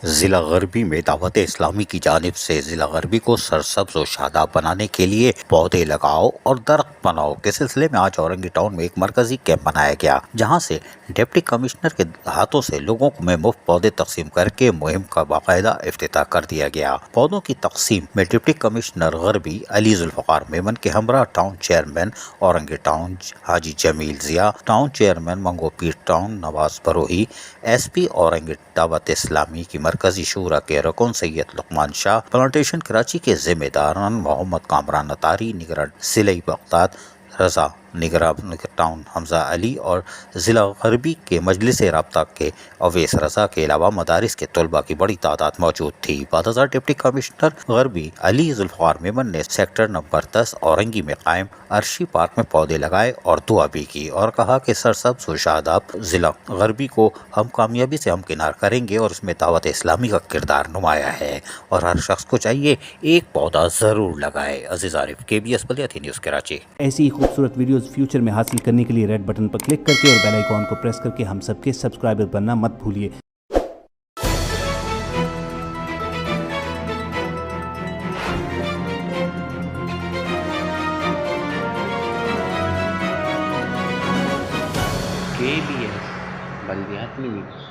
ضلع غربی میں دعوت اسلامی کی جانب سے ضلع غربی کو سرسبز و شاداب بنانے کے لیے پودے لگاؤ اور درخت بناؤ کے سلسلے میں آج اورنگی ٹاؤن میں ایک مرکزی کیمپ بنایا گیا، جہاں سے ڈپٹی کمشنر کے ہاتھوں سے لوگوں میں مفت پودے تقسیم کر کے مہم کا باقاعدہ افتتاح کر دیا گیا۔ پودوں کی تقسیم میں ڈپٹی کمشنر غربی علی ذوالفقار میمن کے ہمراہ ٹاؤن چیئرمین اورنگی ٹاؤن حاجی جمیل ضیاء، ٹاؤن چیئرمین منگو پیر ٹاؤن نواز بروہی، ایس پی اورنگی دعوت اسلامی کی مرکزی شورا کے رکن سید لقمان شاہ، پلانٹیشن کراچی کے ذمہ داران محمد کامران اتاری، نگراں ضلعی بغداد رضا، نگراں ٹاؤن حمزہ علی اور ضلع غربی کے مجلس رابطہ کے اویس رضا کے علاوہ مدارس کے طلباء کی بڑی تعداد موجود تھی۔ بعد ازاں ڈپٹی کمشنر غربی علی ذوالفقار میمن نے سیکٹر نمبر 10 اورنگی میں قائم عرشی پارک میں پودے لگائے اور دعا بھی کی اور کہا کہ سرسبز و شاداب ضلع غربی کو ہم کامیابی سے ہمکنار کریں گے اور اس میں دعوت اسلامی کا کردار نمایاں ہے اور ہر شخص کو چاہیے ایک پودا ضرور لگائے۔ عزیز عارف، KBS بلدیاتی نیوز کراچی۔ ایسی ہی خوبصورت ویڈیوز فیوچر میں حاصل کرنے کے لیے ریڈ بٹن پر کلک کر کے اور بیل آئیکن کو پریس کر کے ہم سب کے سبسکرائبر بننا مت بھولیے۔ KBS بلدیاتی نیوز۔